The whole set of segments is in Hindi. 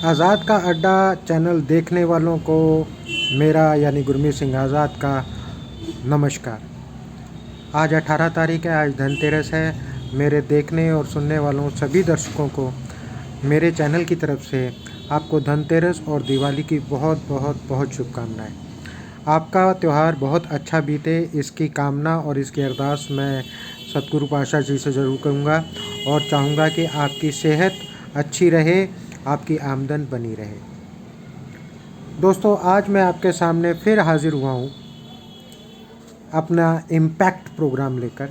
आज़ाद का अड्डा चैनल देखने वालों को मेरा यानी गुरमीत सिंह आज़ाद का नमस्कार। आज 18 तारीख है, आज धनतेरस है। मेरे देखने और सुनने वालों सभी दर्शकों को मेरे चैनल की तरफ से आपको धनतेरस और दिवाली की बहुत बहुत बहुत शुभकामनाएं। आपका त्यौहार बहुत अच्छा बीते, इसकी कामना और इसकी अरदास मैं सतगुरु पातशाह जी से ज़रूर करूँगा और चाहूँगा कि आपकी सेहत अच्छी रहे, आपकी आमदन बनी रहे। दोस्तों, आज मैं आपके सामने फिर हाज़िर हुआ हूँ अपना इम्पैक्ट प्रोग्राम लेकर।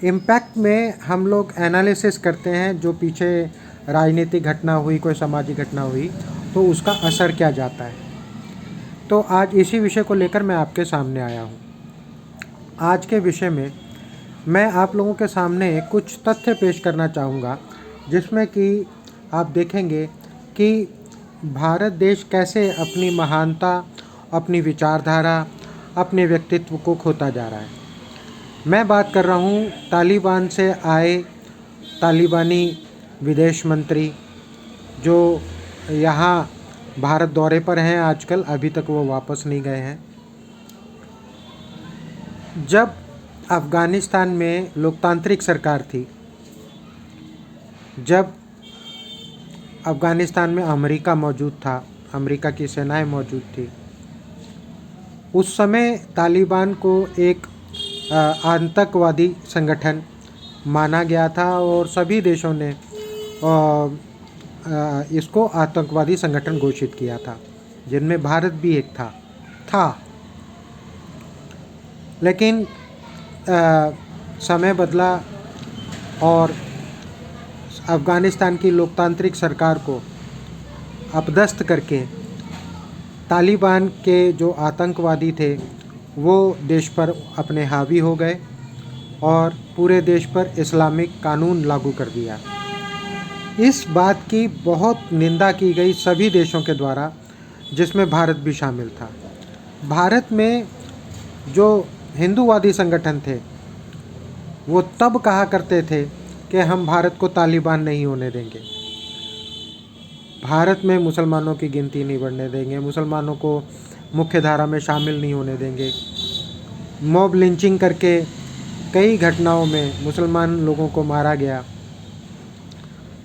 इम्पैक्ट में हम लोग एनालिसिस करते हैं, जो पीछे राजनीतिक घटना हुई, कोई सामाजिक घटना हुई तो उसका असर क्या जाता है। तो आज इसी विषय को लेकर मैं आपके सामने आया हूँ। आज के विषय में मैं आप लोगों के सामने कुछ तथ्य पेश करना चाहूँगा, जिसमें कि आप देखेंगे कि भारत देश कैसे अपनी महानता, अपनी विचारधारा, अपने व्यक्तित्व को खोता जा रहा है। मैं बात कर रहा हूँ तालिबान से आए तालिबानी विदेश मंत्री, जो यहाँ भारत दौरे पर हैं आजकल, अभी तक वो वापस नहीं गए हैं। जब अफ़गानिस्तान में लोकतांत्रिक सरकार थी, जब अफ़गानिस्तान में अमेरिका मौजूद था, अमेरिका की सेनाएं मौजूद थी, उस समय तालिबान को एक आतंकवादी संगठन माना गया था और सभी देशों ने इसको आतंकवादी संगठन घोषित किया था, जिनमें भारत भी एक था। लेकिन समय बदला और अफ़गानिस्तान की लोकतांत्रिक सरकार को अपदस्थ करके तालिबान के जो आतंकवादी थे वो देश पर अपने हावी हो गए और पूरे देश पर इस्लामिक कानून लागू कर दिया। इस बात की बहुत निंदा की गई सभी देशों के द्वारा, जिसमें भारत भी शामिल था। भारत में जो हिंदूवादी संगठन थे वो तब कहा करते थे कि हम भारत को तालिबान नहीं होने देंगे, भारत में मुसलमानों की गिनती नहीं बढ़ने देंगे, मुसलमानों को मुख्य धारा में शामिल नहीं होने देंगे। मॉब लिंचिंग करके कई घटनाओं में मुसलमान लोगों को मारा गया।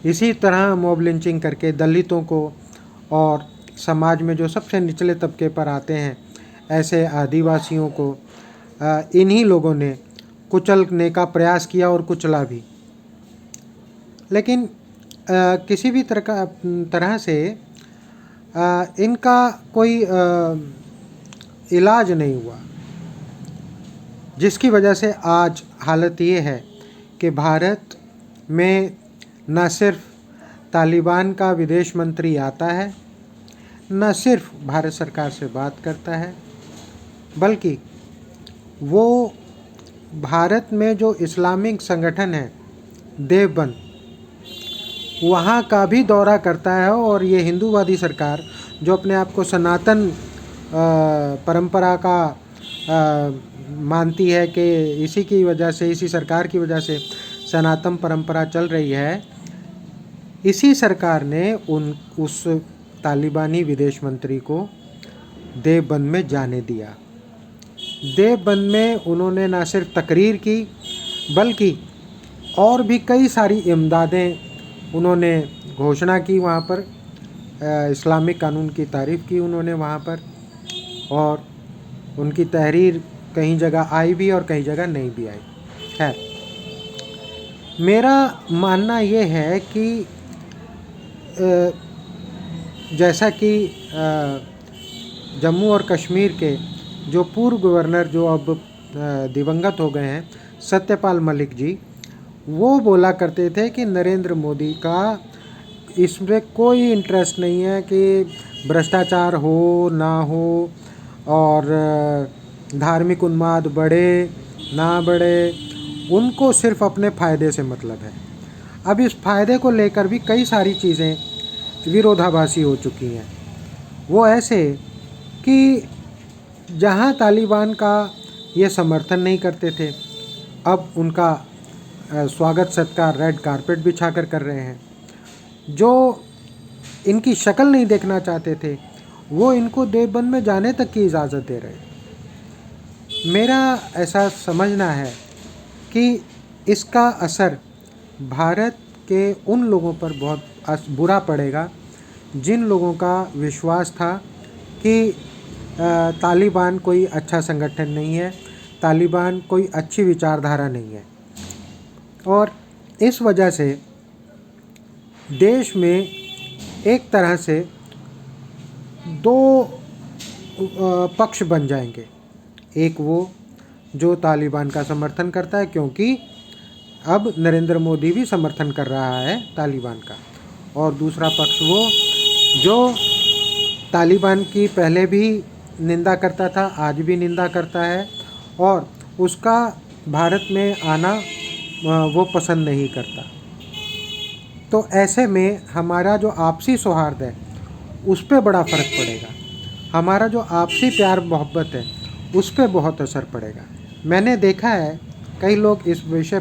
इसी तरह मॉब लिंचिंग करके दलितों को और समाज में जो सबसे निचले तबके पर आते हैं, ऐसे आदिवासियों को इन्हीं लोगों ने कुचलने का प्रयास किया और कुचला भी। लेकिन किसी भी तरह से इनका कोई इलाज नहीं हुआ, जिसकी वजह से आज हालत ये है कि भारत में न सिर्फ तालिबान का विदेश मंत्री आता है, न सिर्फ भारत सरकार से बात करता है, बल्कि वो भारत में जो इस्लामिक संगठन है देवबंद, वहाँ का भी दौरा करता है। और ये हिंदूवादी सरकार, जो अपने आप को सनातन परंपरा का मानती है कि इसी की वजह से, इसी सरकार की वजह से सनातन परंपरा चल रही है, इसी सरकार ने उस तालिबानी विदेश मंत्री को देवबंद में जाने दिया। देवबंद में उन्होंने न सिर्फ तकरीर की, बल्कि और भी कई सारी इमदादें उन्होंने घोषणा की। वहाँ पर इस्लामिक कानून की तारीफ़ की उन्होंने वहाँ पर, और उनकी तहरीर कहीं जगह आई भी और कहीं जगह नहीं भी आई है। मेरा मानना ये है कि जैसा कि जम्मू और कश्मीर के जो पूर्व गवर्नर, जो अब दिवंगत हो गए हैं, सत्यपाल मलिक जी, वो बोला करते थे कि नरेंद्र मोदी का इसमें कोई इंटरेस्ट नहीं है कि भ्रष्टाचार हो ना हो और धार्मिक उन्माद बढ़े ना बढ़े, उनको सिर्फ अपने फ़ायदे से मतलब है। अब इस फ़ायदे को लेकर भी कई सारी चीज़ें विरोधाभासी हो चुकी हैं। वो ऐसे कि जहाँ तालिबान का ये समर्थन नहीं करते थे, अब उनका स्वागत सत्कार रेड कारपेट बिछा कर रहे हैं। जो इनकी शक्ल नहीं देखना चाहते थे, वो इनको देवबंद में जाने तक की इजाज़त दे रहे। मेरा ऐसा समझना है कि इसका असर भारत के उन लोगों पर बहुत बुरा पड़ेगा जिन लोगों का विश्वास था कि तालिबान कोई अच्छा संगठन नहीं है, तालिबान कोई अच्छी विचारधारा नहीं है। और इस वजह से देश में एक तरह से दो पक्ष बन जाएंगे। एक वो जो तालिबान का समर्थन करता है, क्योंकि अब नरेंद्र मोदी भी समर्थन कर रहा है तालिबान का, और दूसरा पक्ष वो जो तालिबान की पहले भी निंदा करता था, आज भी निंदा करता है, और उसका भारत में आना वो पसंद नहीं करता। तो ऐसे में हमारा जो आपसी सौहार्द है उस पर बड़ा फ़र्क पड़ेगा, हमारा जो आपसी प्यार मोहब्बत है उस पर बहुत असर पड़ेगा। मैंने देखा है कई लोग इस विषय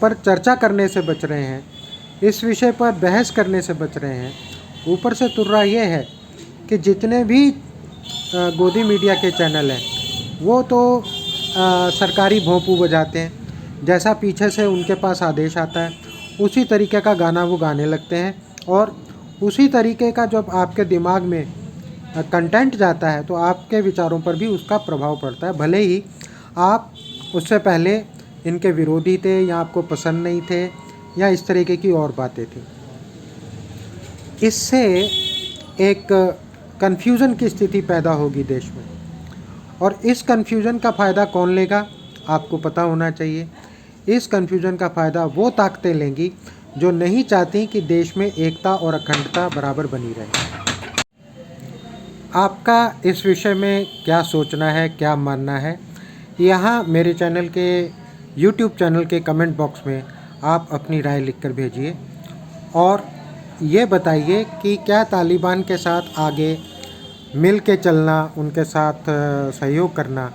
पर चर्चा करने से बच रहे हैं, इस विषय पर बहस करने से बच रहे हैं। ऊपर से तुर्रा ये है कि जितने भी गोदी मीडिया के चैनल हैं वो तो सरकारी भोंपू बजाते हैं, जैसा पीछे से उनके पास आदेश आता है उसी तरीके का गाना वो गाने लगते हैं, और उसी तरीके का जब आपके दिमाग में कंटेंट जाता है तो आपके विचारों पर भी उसका प्रभाव पड़ता है। भले ही आप उससे पहले इनके विरोधी थे या आपको पसंद नहीं थे या इस तरीके की और बातें थी। इससे एक कन्फ्यूज़न की स्थिति पैदा होगी देश में, और इस कन्फ्यूज़न का फ़ायदा कौन लेगा आपको पता होना चाहिए। इस कन्फ्यूज़न का फ़ायदा वो ताकतें लेंगी जो नहीं चाहती कि देश में एकता और अखंडता बराबर बनी रहे। आपका इस विषय में क्या सोचना है, क्या मानना है, यहाँ मेरे चैनल के YouTube चैनल के कमेंट बॉक्स में आप अपनी राय लिखकर भेजिए, और ये बताइए कि क्या तालिबान के साथ आगे मिल के चलना, उनके साथ सहयोग करना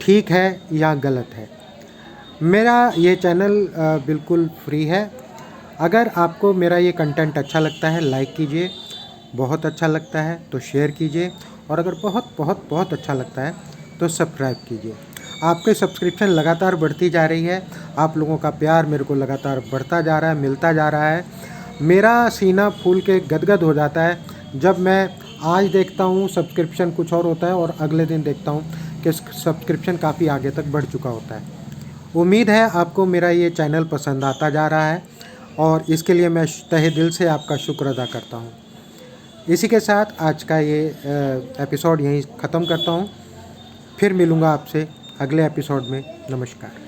ठीक है या गलत है। मेरा ये चैनल बिल्कुल फ्री है। अगर आपको मेरा ये कंटेंट अच्छा लगता है लाइक कीजिए, बहुत अच्छा लगता है तो शेयर कीजिए, और अगर बहुत बहुत बहुत अच्छा लगता है तो सब्सक्राइब कीजिए। आपके सब्सक्रिप्शन लगातार बढ़ती जा रही है, आप लोगों का प्यार मेरे को लगातार बढ़ता जा रहा है, मिलता जा रहा है। मेरा सीना फूल के गदगद हो जाता है जब मैं आज देखता हूँ सब्सक्रिप्शन कुछ और होता है और अगले दिन देखता हूँ कि सब्सक्रिप्शन काफ़ी आगे तक बढ़ चुका होता है। उम्मीद है आपको मेरा ये चैनल पसंद आता जा रहा है, और इसके लिए मैं तहे दिल से आपका शुक्र अदा करता हूँ। इसी के साथ आज का ये एपिसोड यहीं ख़त्म करता हूँ। फिर मिलूँगा आपसे अगले एपिसोड में। नमस्कार।